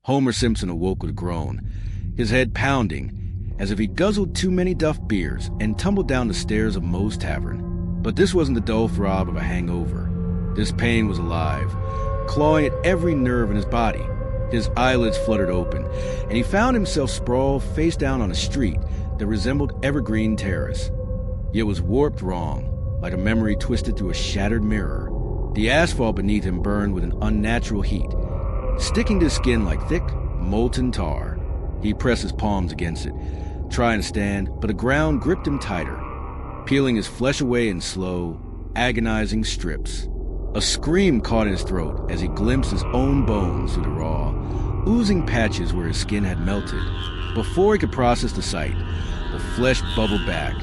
Homer Simpson awoke with a groan, his head pounding, as if he'd guzzled too many Duff beers and tumbled down the stairs of Moe's Tavern. But this wasn't the dull throb of a hangover. This pain was alive, clawing at every nerve in his body. His eyelids fluttered open, and he found himself sprawled face down on a street that resembled Evergreen Terrace. Yet was warped wrong, like a memory twisted through a shattered mirror. The asphalt beneath him burned with an unnatural heat, sticking to his skin like thick, molten tar. He pressed his palms against it, trying to stand, but the ground gripped him tighter, peeling his flesh away in slow, agonizing strips. A scream caught in his throat as he glimpsed his own bones through the raw, oozing patches where his skin had melted. Before he could process the sight, the flesh bubbled back,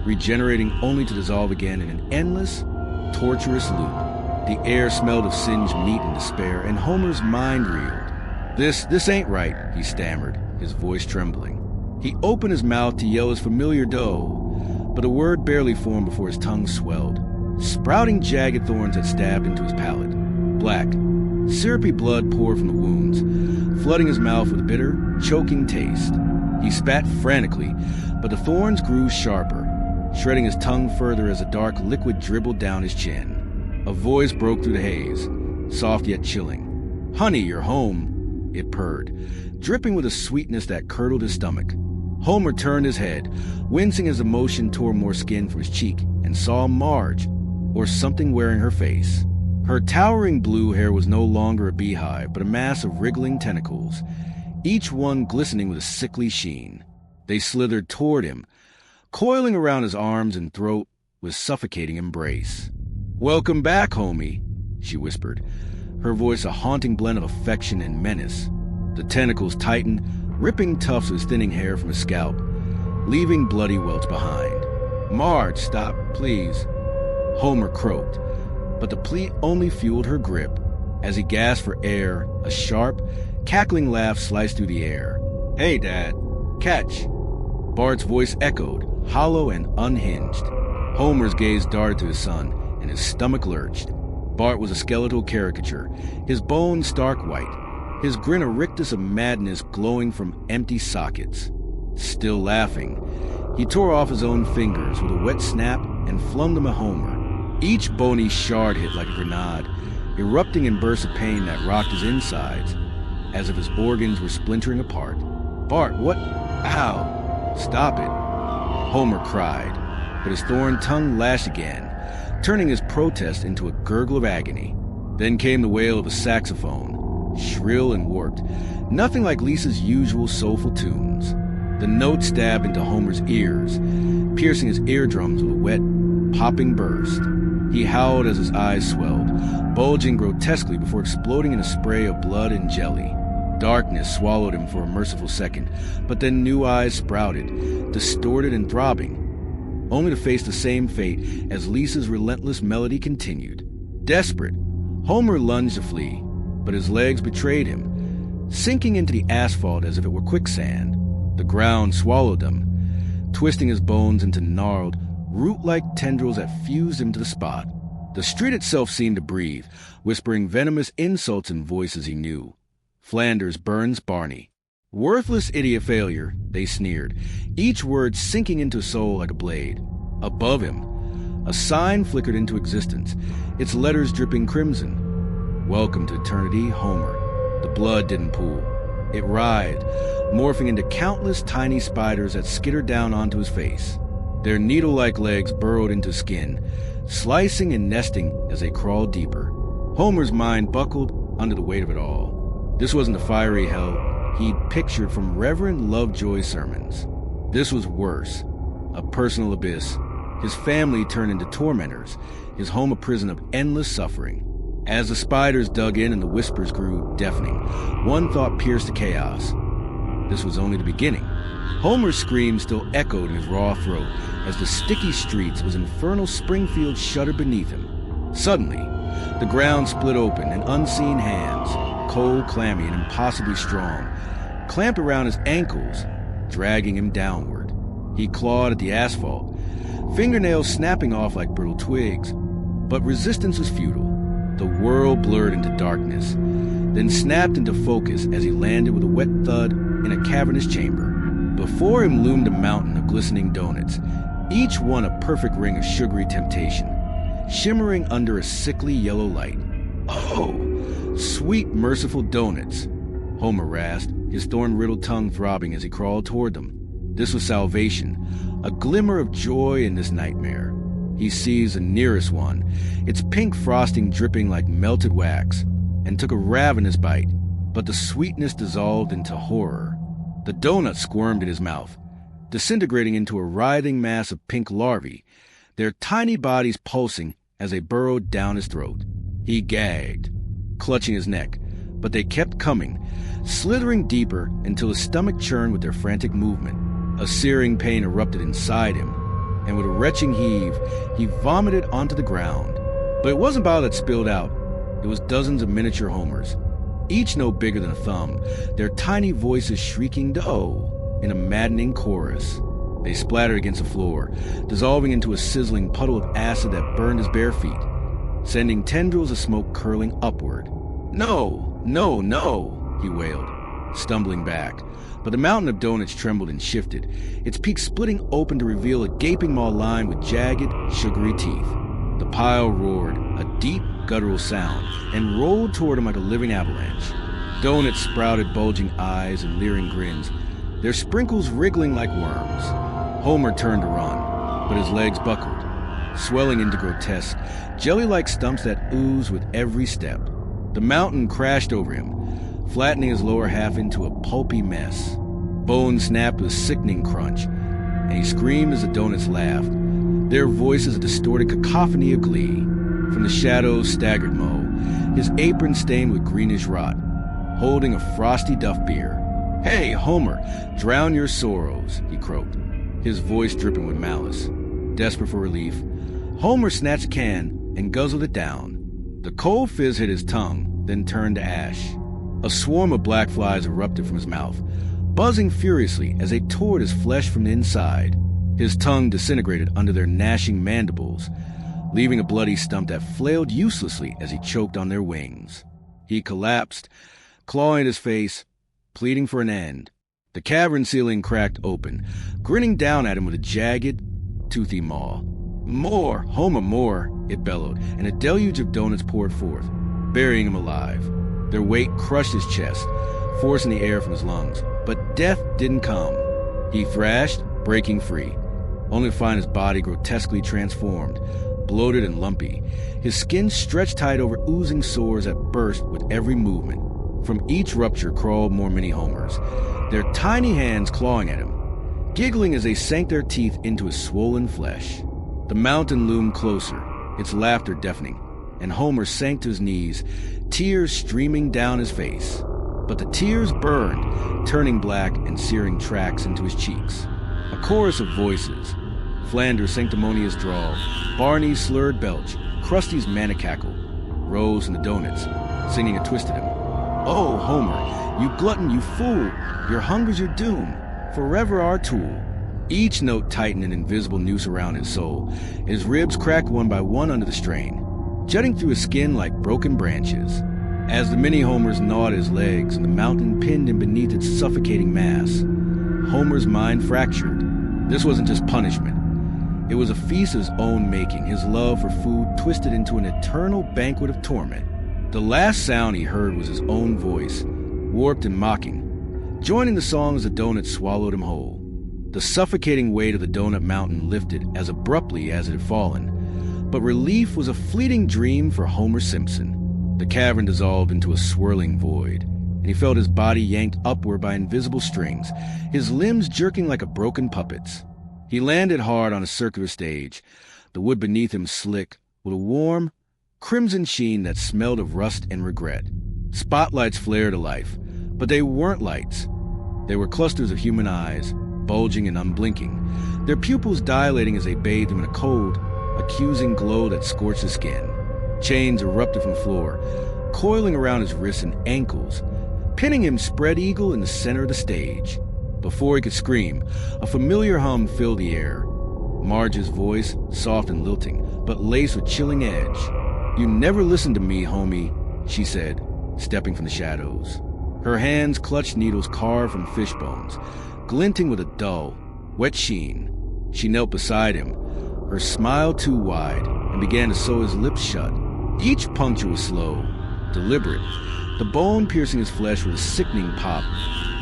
regenerating only to dissolve again in an endless, torturous loop. The air smelled of singed meat and despair, and Homer's mind reeled. This ain't right," he stammered, his voice trembling. He opened his mouth to yell his familiar dough, but a word barely formed before his tongue swelled. Sprouting jagged thorns had stabbed into his palate. Black, syrupy blood poured from the wounds, flooding his mouth with a bitter, choking taste. He spat frantically, but the thorns grew sharper, shredding his tongue further as a dark liquid dribbled down his chin. A voice broke through the haze, soft yet chilling. "Honey, you're home," it purred, dripping with a sweetness that curdled his stomach. Homer turned his head, wincing as emotion tore more skin from his cheek, and saw Marge, or something wearing her face. Her towering blue hair was no longer a beehive, but a mass of wriggling tentacles, each one glistening with a sickly sheen. They slithered toward him, coiling around his arms and throat with suffocating embrace. "Welcome back, homie," she whispered, her voice a haunting blend of affection and menace. The tentacles tightened, ripping tufts of his thinning hair from his scalp, leaving bloody welts behind. "Marge, stop, please," Homer croaked, but the plea only fueled her grip. As he gasped for air, a sharp, cackling laugh sliced through the air. "Hey, Dad, catch!" Bart's voice echoed, hollow and unhinged. Homer's gaze darted to his son, and his stomach lurched. Bart was a skeletal caricature, his bones stark white, his grin a rictus of madness glowing from empty sockets. Still laughing, he tore off his own fingers with a wet snap and flung them at Homer. Each bony shard hit like a grenade, erupting in bursts of pain that rocked his insides, as if his organs were splintering apart. "Bart, what? Ow! Stop it!" Homer cried, but his thorn tongue lashed again, turning his protest into a gurgle of agony. Then came the wail of a saxophone, shrill and warped, nothing like Lisa's usual soulful tunes. The notes stabbed into Homer's ears, piercing his eardrums with a wet, popping burst. He howled as his eyes swelled, bulging grotesquely before exploding in a spray of blood and jelly. Darkness swallowed him for a merciful second, but then new eyes sprouted, distorted and throbbing, only to face the same fate as Lisa's relentless melody continued. Desperate, Homer lunged to flee, but his legs betrayed him, sinking into the asphalt as if it were quicksand. The ground swallowed them, twisting his bones into gnarled, root-like tendrils that fused him to the spot. The street itself seemed to breathe, whispering venomous insults in voices he knew. Flanders Burns Barney. "Worthless idiot failure," they sneered, each word sinking into his soul like a blade. Above him, a sign flickered into existence, its letters dripping crimson. "Welcome to eternity, Homer." The blood didn't pool. It writhed, morphing into countless tiny spiders that skittered down onto his face. Their needle-like legs burrowed into skin, slicing and nesting as they crawled deeper. Homer's mind buckled under the weight of it all. This wasn't the fiery hell he'd pictured from Reverend Lovejoy's sermons. This was worse, a personal abyss. His family turned into tormentors, his home a prison of endless suffering. As the spiders dug in and the whispers grew deafening, one thought pierced the chaos. This was only the beginning. Homer's scream still echoed in his raw throat as the sticky streets of his infernal Springfield shuddered beneath him. Suddenly, the ground split open and unseen hands, cold, clammy, and impossibly strong, clamped around his ankles, dragging him downward. He clawed at the asphalt, fingernails snapping off like brittle twigs, but resistance was futile. The world blurred into darkness, then snapped into focus as he landed with a wet thud in a cavernous chamber. Before him loomed a mountain of glistening donuts, each one a perfect ring of sugary temptation, shimmering under a sickly yellow light. "Oh, sweet, merciful donuts," Homer rasped, his thorn-riddled tongue throbbing as he crawled toward them. This was salvation, a glimmer of joy in this nightmare. He seized the nearest one, its pink frosting dripping like melted wax, and took a ravenous bite, but the sweetness dissolved into horror. The donut squirmed in his mouth, disintegrating into a writhing mass of pink larvae, their tiny bodies pulsing as they burrowed down his throat. He gagged, clutching his neck, but they kept coming, slithering deeper until his stomach churned with their frantic movement. A searing pain erupted inside him, and with a retching heave, he vomited onto the ground. But it wasn't bile that spilled out. It was dozens of miniature Homers, each no bigger than a thumb, their tiny voices shrieking "Doh!" in a maddening chorus. They splattered against the floor, dissolving into a sizzling puddle of acid that burned his bare feet, sending tendrils of smoke curling upward. "No, no, no," he wailed, stumbling back. But the mountain of donuts trembled and shifted, its peak splitting open to reveal a gaping maw lined with jagged, sugary teeth. The pile roared, a deep, guttural sound, and rolled toward him like a living avalanche. Donuts sprouted bulging eyes and leering grins, their sprinkles wriggling like worms. Homer turned to run, but his legs buckled, swelling into grotesque, jelly-like stumps that oozed with every step. The mountain crashed over him, flattening his lower half into a pulpy mess. Bones snapped with a sickening crunch, and he screamed as the donuts laughed, their voices a distorted cacophony of glee. From the shadows staggered Moe, his apron stained with greenish rot, holding a frosty duff beer. "Hey, Homer, drown your sorrows," he croaked, his voice dripping with malice. Desperate for relief, Homer snatched a can and guzzled it down. The cold fizz hit his tongue, then turned to ash. A swarm of black flies erupted from his mouth, buzzing furiously as they tore his flesh from the inside. His tongue disintegrated under their gnashing mandibles, leaving a bloody stump that flailed uselessly as he choked on their wings. He collapsed, clawing at his face, pleading for an end. The cavern ceiling cracked open, grinning down at him with a jagged, toothy maw. "More, Homer, more," it bellowed, and a deluge of donuts poured forth, burying him alive. Their weight crushed his chest, forcing the air from his lungs. But death didn't come. He thrashed, breaking free, only to find his body grotesquely transformed, bloated and lumpy, his skin stretched tight over oozing sores that burst with every movement. From each rupture crawled more mini-Homers, their tiny hands clawing at him, giggling as they sank their teeth into his swollen flesh. The mountain loomed closer, its laughter deafening, and Homer sank to his knees, tears streaming down his face. But the tears burned, turning black and searing tracks into his cheeks. A chorus of voices, Flanders' sanctimonious drawl, Barney's slurred belch, Krusty's manic cackle, rose in the donuts, singing a twisted hymn. "Oh, Homer, you glutton, you fool, your hunger's your doom, forever our tool." Each note tightened an invisible noose around his soul, his ribs cracked one by one under the strain, jutting through his skin like broken branches. As the mini-Homers gnawed his legs and the mountain pinned him beneath its suffocating mass, Homer's mind fractured. This wasn't just punishment. It was a feast of his own making, his love for food twisted into an eternal banquet of torment. The last sound he heard was his own voice, warped and mocking, joining the song as the donuts swallowed him whole. The suffocating weight of the donut mountain lifted as abruptly as it had fallen, but relief was a fleeting dream for Homer Simpson. The cavern dissolved into a swirling void, and he felt his body yanked upward by invisible strings, his limbs jerking like a broken puppet's. He landed hard on a circular stage, the wood beneath him slick with a warm, crimson sheen that smelled of rust and regret. Spotlights flared to life, but they weren't lights. They were clusters of human eyes, bulging and unblinking, their pupils dilating as they bathed him in a cold, accusing glow that scorched his skin. Chains erupted from the floor, coiling around his wrists and ankles, pinning him spread eagle in the center of the stage. Before he could scream, a familiar hum filled the air. Marge's voice, soft and lilting, but laced with chilling edge. "You never listened to me, homie," she said, stepping from the shadows. Her hands clutched needles carved from fish bones, glinting with a dull, wet sheen. She knelt beside him, her smile too wide, and began to sew his lips shut. Each puncture was slow, deliberate, the bone piercing his flesh with a sickening pop,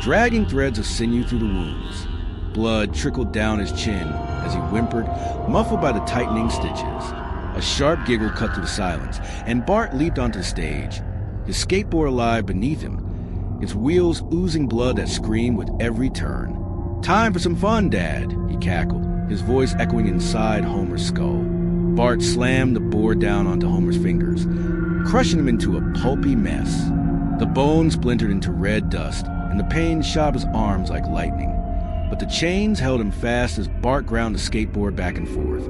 dragging threads of sinew through the wounds. Blood trickled down his chin as he whimpered, muffled by the tightening stitches. A sharp giggle cut through the silence, and Bart leaped onto the stage, his skateboard alive beneath him, its wheels oozing blood that screamed with every turn. "Time for some fun, Dad," he cackled, his voice echoing inside Homer's skull. Bart slammed the board down onto Homer's fingers, crushing them into a pulpy mess. The bone splintered into red dust, and the pain shot his arms like lightning. But the chains held him fast as Bart ground the skateboard back and forth,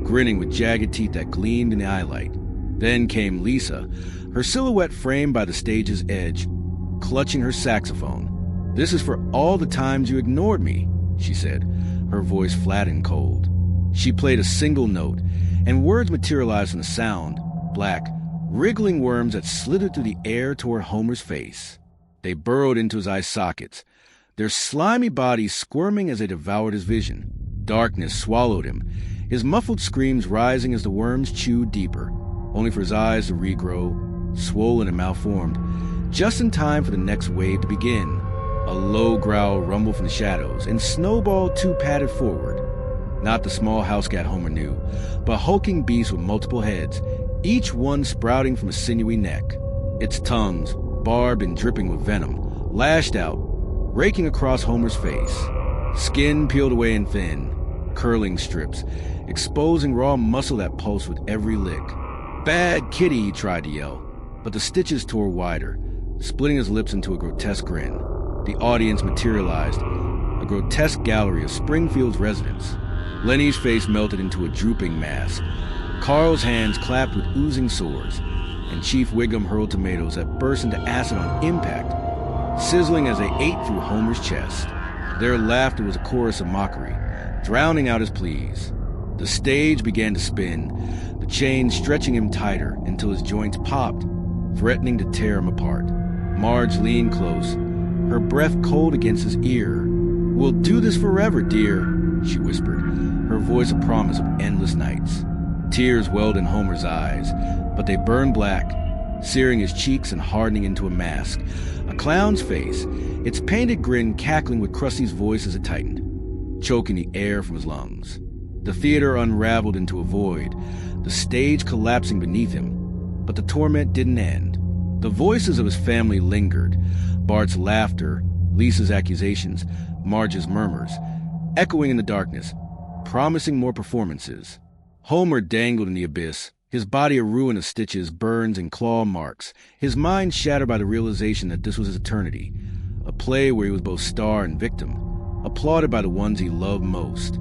grinning with jagged teeth that gleamed in the eyelight. Then came Lisa, her silhouette framed by the stage's edge, clutching her saxophone. "This is for all the times you ignored me," she said, her voice flat and cold. She played a single note, and words materialized from the sound, black, wriggling worms that slithered through the air toward Homer's face. They burrowed into his eye sockets, their slimy bodies squirming as they devoured his vision. Darkness swallowed him, his muffled screams rising as the worms chewed deeper, only for his eyes to regrow, swollen and malformed, just in time for the next wave to begin. A low growl rumbled from the shadows, and Snowball too padded forward. Not the small house cat Homer knew, but hulking beast with multiple heads, each one sprouting from a sinewy neck. Its tongues, barbed and dripping with venom, lashed out, raking across Homer's face. Skin peeled away and thin, curling strips, exposing raw muscle that pulsed with every lick. "Bad kitty," he tried to yell, but the stitches tore wider, splitting his lips into a grotesque grin. The audience materialized, a grotesque gallery of Springfield's residents. Lenny's face melted into a drooping mask. Carl's hands clapped with oozing sores, and Chief Wiggum hurled tomatoes that burst into acid on impact, sizzling as they ate through Homer's chest. Their laughter was a chorus of mockery, drowning out his pleas. The stage began to spin, the chains stretching him tighter until his joints popped, threatening to tear him apart. Marge leaned close, her breath cold against his ear. "We'll do this forever, dear," she whispered, her voice a promise of endless nights. Tears welled in Homer's eyes, but they burned black, searing his cheeks and hardening into a mask. A clown's face, its painted grin cackling with Krusty's voice as it tightened, choking the air from his lungs. The theater unraveled into a void, the stage collapsing beneath him. But the torment didn't end. The voices of his family lingered, Bart's laughter, Lisa's accusations, Marge's murmurs, echoing in the darkness, promising more performances. Homer dangled in the abyss, his body a ruin of stitches, burns, and claw marks, his mind shattered by the realization that this was his eternity, a play where he was both star and victim, applauded by the ones he loved most.